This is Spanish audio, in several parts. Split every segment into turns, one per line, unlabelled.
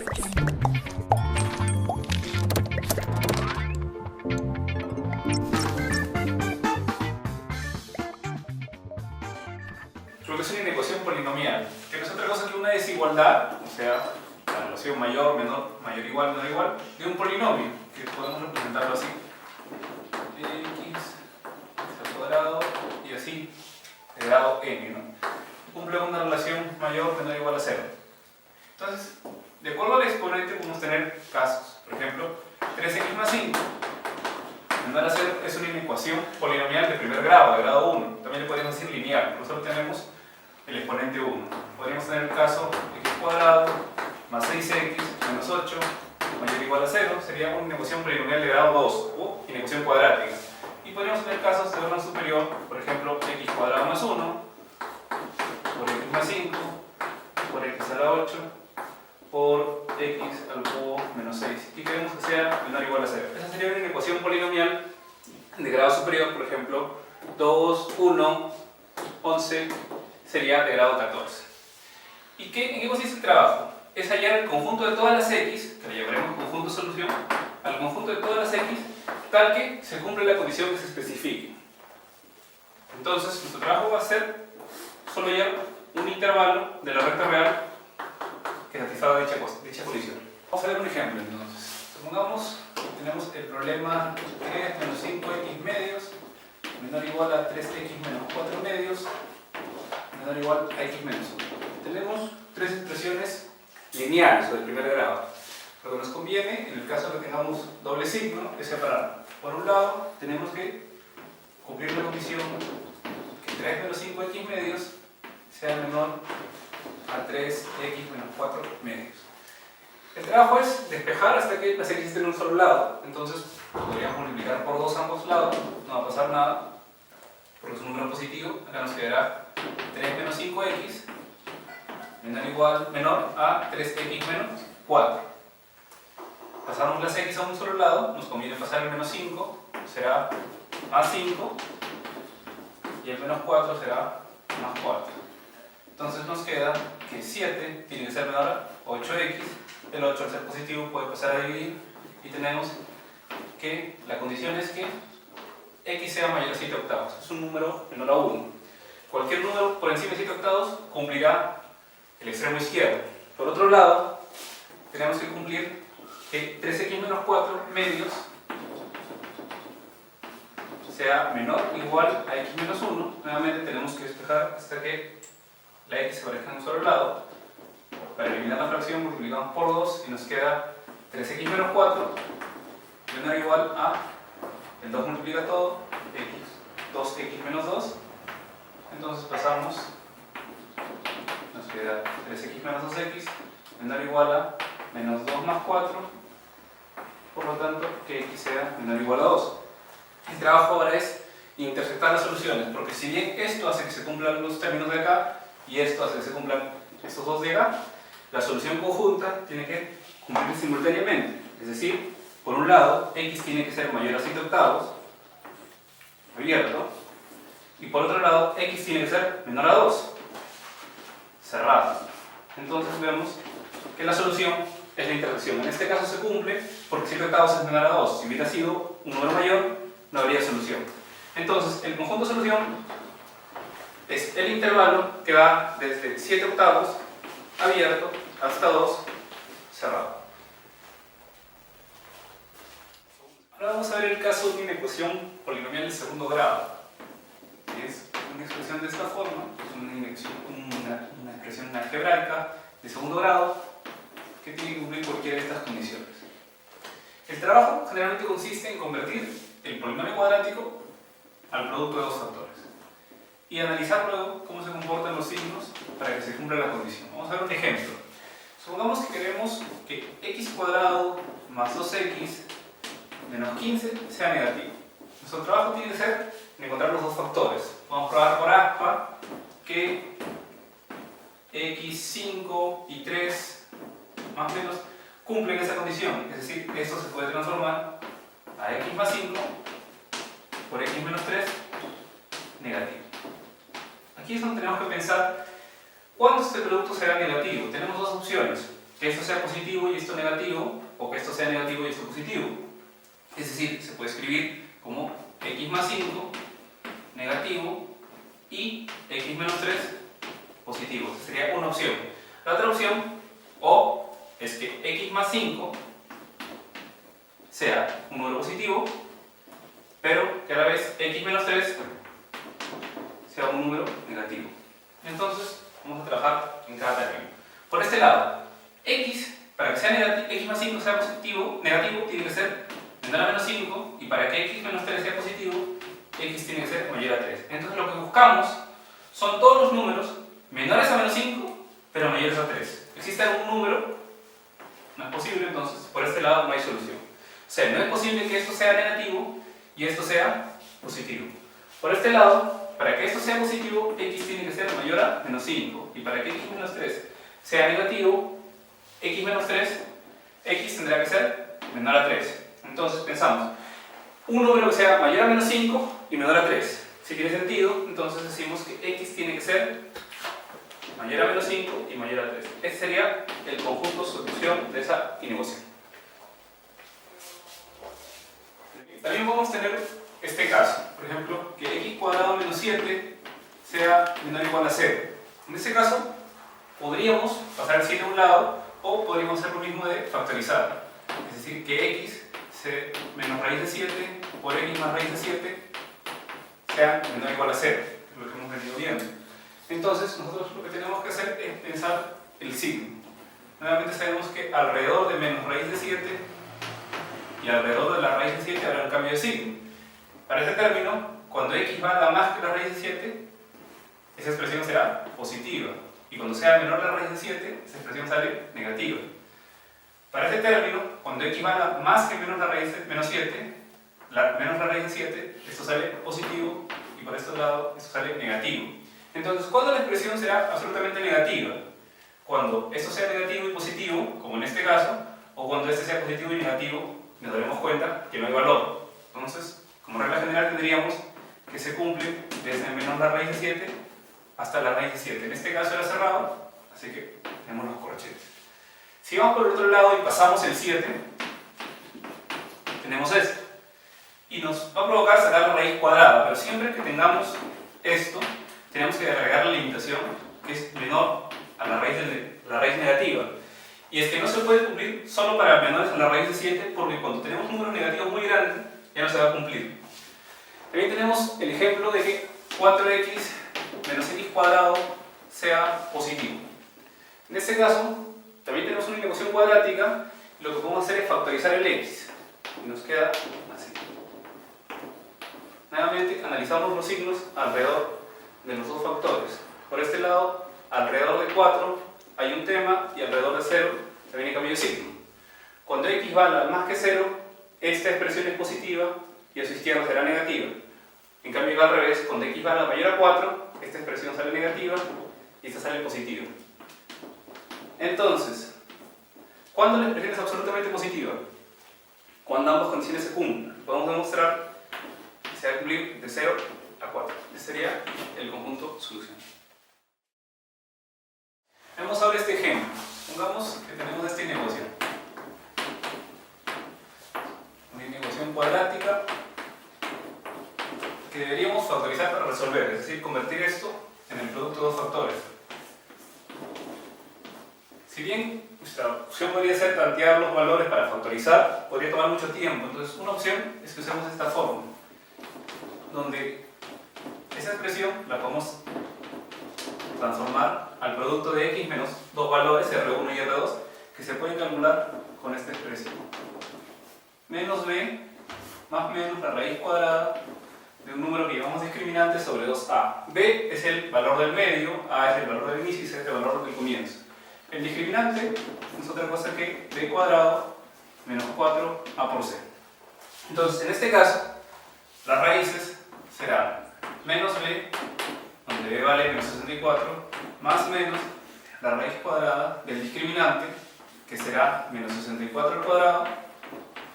Lo que es una inecuación polinomial, que no es otra cosa que una desigualdad, o sea, la relación mayor, menor, mayor, igual, menor, igual, de un polinomio, que podemos representarlo así. X al cuadrado y así, de grado n, ¿no? Cumple una relación mayor, menor, igual a 0. Entonces, de acuerdo al exponente podemos tener casos. Por ejemplo, 3x más 5 menor a 0 es una inecuación polinomial de primer grado, de grado 1. También le podemos decir lineal, por eso tenemos el exponente 1. Podríamos tener el caso x cuadrado más 6x menos 8 mayor o igual a 0. Sería una inecuación polinomial de grado 2 o inecuación cuadrática. Y podríamos tener casos de orden superior, por ejemplo, x cuadrado más 1 por x más 5 por x a la 8 por x al cubo menos 6 y queremos que sea menor o igual a 0. Esa sería una ecuación polinomial de grado superior, por ejemplo, 2, 1, 11 sería de grado 14. ¿Y en qué consiste el trabajo? Es hallar el conjunto de todas las x, que le llamaremos conjunto solución, al conjunto de todas las x, tal que se cumple la condición que se especifique. Entonces, nuestro trabajo va a ser solo hallar un intervalo de la recta real que satisfaga dicha condición. Vamos a ver un ejemplo entonces. Supongamos que tenemos el problema 3 menos 5x medios menor o igual a 3x menos 4 medios menor o igual a x menos 1. Tenemos tres expresiones lineales o de primer grado. Lo que nos conviene, en el caso de que tengamos doble signo, es separar. Por un lado, tenemos que cumplir la condición que 3 menos 5x medios sea menor a 3x menos 4 medios. El trabajo es despejar hasta que las x estén en un solo lado. Entonces podríamos multiplicar por 2 ambos lados, no va a pasar nada porque es un número positivo. Acá nos quedará 3 menos 5x menor a 3x menos 4. Pasamos las x a un solo lado, nos conviene pasar el menos 5, será más 5 y el menos 4 será más 4. Entonces nos queda que 7 tiene que ser menor a 8x, el 8 al ser positivo puede pasar a dividir y tenemos que la condición es que x sea mayor a 7 octavos, es un número menor a 1. Cualquier número por encima de 7 octavos cumplirá el extremo izquierdo. Por otro lado, tenemos que cumplir que 3x menos 4 medios sea menor o igual a x menos 1. Nuevamente tenemos que despejar hasta que la x se parezca en un solo lado. Para eliminar la fracción multiplicamos por 2 y nos queda 3x menos 4 menor o igual a, el 2 multiplica todo, x, 2x menos 2. Entonces pasamos, nos queda 3x menos 2x menor o igual a menos 2 más 4, por lo tanto que x sea menor o igual a 2. El trabajo ahora es intersectar las soluciones, porque si bien esto hace que se cumplan los términos de acá y esto hace que se cumplan estos dos de acá, la solución conjunta tiene que cumplir simultáneamente. Es decir, por un lado, x tiene que ser mayor a 7 octavos, abierto, y por otro lado, x tiene que ser menor a 2, cerrado. Entonces vemos que la solución es la intersección. En este caso se cumple porque 7 octavos es menor a 2. Si hubiera sido un número mayor, no habría solución. Entonces, el conjunto de solución es el intervalo que va desde 7 octavos abierto hasta 2 cerrado. Ahora vamos a ver el caso de una ecuación polinomial de segundo grado. Es una expresión de esta forma, es una expresión algebraica de segundo grado que tiene que cumplir cualquiera de estas condiciones. El trabajo generalmente consiste en convertir el polinomio cuadrático al producto de dos factores y analizar luego cómo se comportan los signos para que se cumpla la condición. Vamos a ver un ejemplo. Supongamos que queremos que x cuadrado más 2x menos 15 sea negativo. Nuestro trabajo tiene que ser en encontrar los dos factores. Vamos a probar por aspa que x5 y 3 más o menos cumplen esa condición. Es decir, esto se puede transformar a x más 5 por x menos 3 negativo. Aquí es donde tenemos que pensar cuándo este producto será negativo. Tenemos dos opciones. que esto sea positivo y esto negativo, o que esto sea negativo y esto positivo. Es decir, se puede escribir como x más 5 negativo y x menos 3 positivo. Esa sería una opción. La otra opción, o es que x más 5 sea un número positivo, pero que a la vez x menos 3 sea un número negativo. Entonces, vamos a trabajar en cada término. Por este lado, x, para que sea negativo, x más 5 sea negativo, tiene que ser menor a menos 5, y para que x menos 3 sea positivo, x tiene que ser mayor a 3. Entonces, lo que buscamos son todos los números menores a menos 5, pero mayores a 3. ¿Existe algún número? No es posible, entonces, por este lado no hay solución. O sea, no es posible que esto sea negativo y esto sea positivo. Por este lado, para que esto sea positivo, x tiene que ser mayor a menos 5. Y para que x menos 3 sea negativo, x menos 3, x tendrá que ser menor a 3. Entonces pensamos, un número que sea mayor a menos 5 y menor a 3. Si tiene sentido, entonces decimos que x tiene que ser mayor a menos 5 y mayor a 3. Este sería el conjunto solución de esa inecuación. También podemos tener este caso, por ejemplo, que x cuadrado menos 7 sea menor o igual a 0. En este caso, podríamos pasar el 7 a un lado o podríamos hacer lo mismo de factorizar. Es decir, que x menos raíz de 7 por x más raíz de 7 sea menor o igual a 0, es lo que hemos venido viendo. Entonces, nosotros lo que tenemos que hacer es pensar el signo. Nuevamente sabemos que alrededor de menos raíz de 7 y alrededor de la raíz de 7 habrá un cambio de signo. Para este término, cuando x valga más que la raíz de 7, esa expresión será positiva. Y cuando sea menor la raíz de 7, esa expresión sale negativa. Para este término, cuando x valga más que menos la raíz de menos 7, menos la raíz de 7, esto sale positivo y por este lado esto sale negativo. Entonces, ¿cuándo la expresión será absolutamente negativa? Cuando esto sea negativo y positivo, como en este caso, o cuando este sea positivo y negativo, nos daremos cuenta que no hay valor. Entonces, como regla general tendríamos que se cumple desde menos la raíz de 7 hasta la raíz de 7. En este caso era cerrado, así que tenemos los corchetes. Si vamos por el otro lado y pasamos el 7, tenemos esto. Y nos va a provocar sacar la raíz cuadrada, pero siempre que tengamos esto, tenemos que agregar la limitación que es menor a la raíz negativa. Y es que no se puede cumplir solo para menores a la raíz de 7, porque cuando tenemos números negativos muy grandes, ya no se va a cumplir. También tenemos el ejemplo de que 4x menos x cuadrado sea positivo. En este caso, también tenemos una inecuación cuadrática, y lo que podemos hacer es factorizar el x. Y nos queda así. Nuevamente, analizamos los signos alrededor de los dos factores. Por este lado, alrededor de 4 hay un tema y alrededor de 0 también hay cambio de signo. Cuando x valga más que 0, esta expresión es positiva y a su izquierda será negativa. En cambio, al revés, cuando x valga mayor a 4, esta expresión sale negativa y esta sale positiva. Entonces, ¿cuándo la expresión es absolutamente positiva? Cuando ambas condiciones se cumplan. Podemos demostrar que se va a cumplir de 0 a 4. Este sería el conjunto solución. Vemos ahora este ejemplo. Pongamos que tenemos esta inecuación. Una inecuación cuadrática que deberíamos factorizar para resolver, es decir, convertir esto en el producto de dos factores. Si bien nuestra opción podría ser plantear los valores para factorizar, podría tomar mucho tiempo. Entonces, una opción es que usemos esta fórmula, donde esa expresión la podemos transformar al producto de x menos dos valores, R1 y R2, que se pueden calcular con esta expresión. Menos b más menos la raíz cuadrada de un número que llamamos discriminante sobre 2a. b es el valor del medio, a es el valor del inicio y c es el valor del comienzo. El discriminante no es otra cosa que b cuadrado menos 4a por c. Entonces, en este caso, las raíces serán menos b, donde b vale menos 64, más menos la raíz cuadrada del discriminante, que será menos 64 al cuadrado,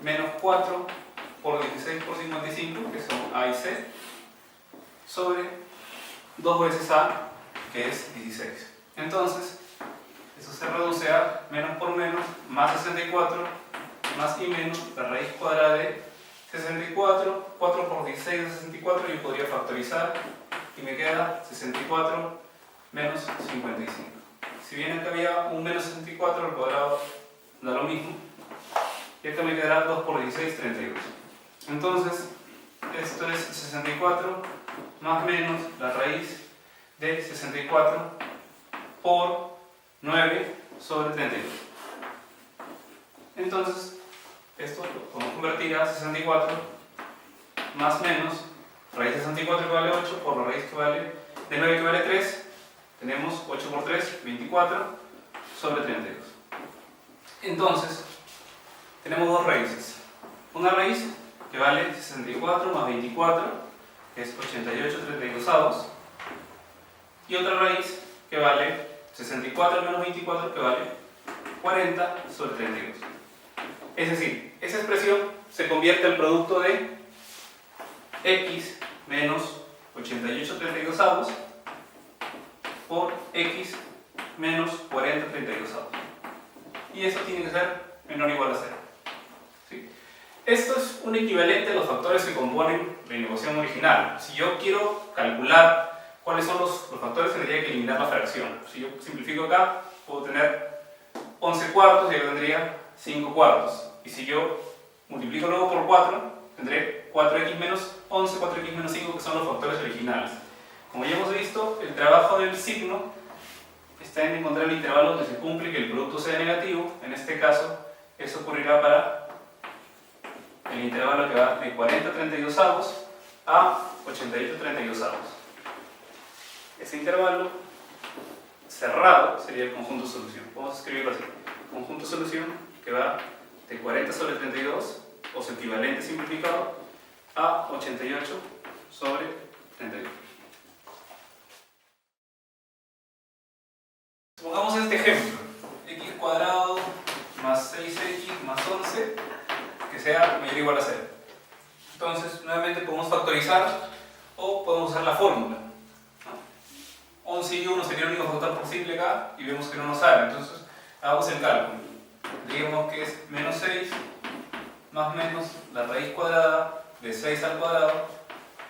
menos 4 por 16 por 55, que son a y c, sobre 2 veces a, que es 16. Entonces, Eso se reduce a menos por menos, más 64, más y menos la raíz cuadrada de 64, 4 por 16 de 64, yo podría factorizar y me queda 64 menos 55. Si bien acá había un menos 64 al cuadrado, da lo mismo, y acá me quedará 2 por 16, 32. Entonces, esto es 64 más menos la raíz de 64 por 9 sobre 32. Entonces, esto lo podemos convertir a 64 más menos raíz de 64 que vale 8 por la raíz que vale de 9 que vale 3. Tenemos 8 por 3, 24 sobre 32. Entonces, tenemos dos raíces. Una raíz que vale 64 más 24, que es 88 32avos, y otra raíz que vale 64 menos 24, que vale 40 sobre 32. Es decir, esa expresión se convierte al producto de x menos 88 32avos por x menos 40 32avos. Y eso tiene que ser menor o igual a 0. ¿Sí? Esto es un equivalente a los factores que componen la inecuación original. Si yo quiero calcular cuáles son los factores, tendría que eliminar la fracción. Si yo simplifico acá, puedo tener 11 cuartos y acá tendría 5 cuartos. Y si yo multiplico luego por 4, tendré 4x menos 11, 4x menos 5, que son los factores originales. Como ya hemos visto, el trabajo del signo está en encontrar el intervalo donde se cumple que el producto sea negativo. En este caso, eso ocurrirá para el intervalo que va de 40 32avos a 88 32avos. Ese intervalo cerrado sería el conjunto solución. Vamos a escribirlo así. Conjunto solución que va de 40 sobre 32, o su equivalente simplificado, a 88 sobre 32. Supongamos este ejemplo, x cuadrado más 6x más 11, que sea mayor o igual a 0. Entonces, nuevamente podemos factorizar o podemos usar la fórmula, ¿no? 11 y 1 sería el único factor posible acá y vemos que no nos sale. Entonces, hagamos el cálculo. Digamos que es menos 6 más menos la raíz cuadrada de 6 al cuadrado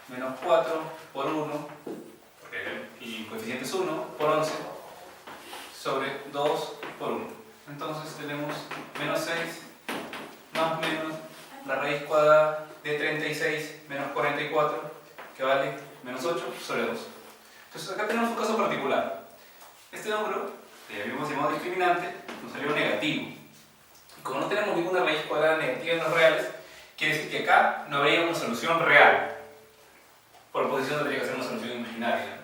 menos 4 por 1, porque el coeficiente es 1, por 11 sobre 2 por 1. Entonces tenemos menos 6 más menos la raíz cuadrada de 36 menos 44, que vale menos 8 sobre 2. Entonces acá tenemos un caso particular. Este número, que ya habíamos llamado discriminante, nos salió negativo. Y como no tenemos ninguna raíz cuadrada negativa en los reales, quiere decir que acá no habría una solución real. Por oposición tendría que ser una solución imaginaria.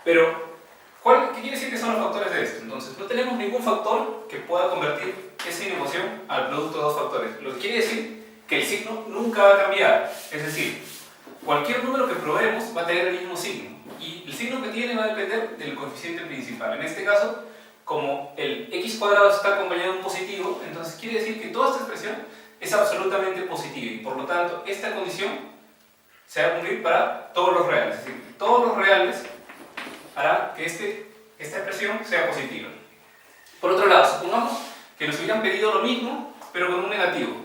Pero, ¿qué quiere decir que son los factores de esto? Entonces, no tenemos ningún factor que pueda convertir esa inecuación al producto de dos factores. Lo que quiere decir que el signo nunca va a cambiar. Es decir, cualquier número que probemos va a tener el mismo signo. Y el signo que tiene va a depender del coeficiente principal. En este caso, como el x cuadrado está acompañado de un positivo, entonces quiere decir que toda esta expresión es absolutamente positiva. Y por lo tanto, esta condición se va a cumplir para todos los reales. Es decir, todos los reales hará que esta expresión sea positiva. Por otro lado, supongamos que nos hubieran pedido lo mismo, pero con un negativo.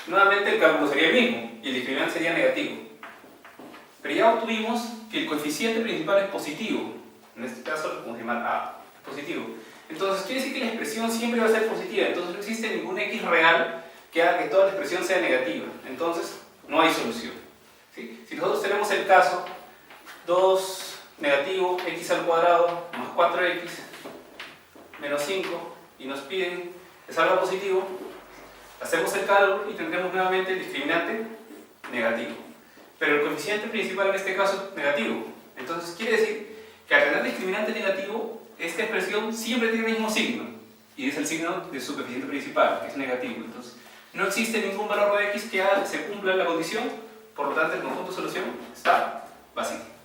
Nuevamente el cálculo sería el mismo y el discriminante sería negativo. Pero ya obtuvimos que el coeficiente principal es positivo. En este caso lo podemos llamar A, es positivo. Entonces quiere decir que la expresión siempre va a ser positiva. Entonces no existe ningún x real que haga que toda la expresión sea negativa. Entonces no hay solución. ¿Sí? Si nosotros tenemos el caso 2 negativo x al cuadrado más 4x menos 5 y nos piden que salga positivo, hacemos el cálculo y tendremos nuevamente el discriminante negativo. Pero el coeficiente principal en este caso es negativo. Entonces quiere decir que al tener discriminante negativo, esta expresión siempre tiene el mismo signo. Y es el signo de su coeficiente principal, que es negativo. Entonces no existe ningún valor de x que haga que se cumpla la condición. Por lo tanto, el conjunto de solución está vacío.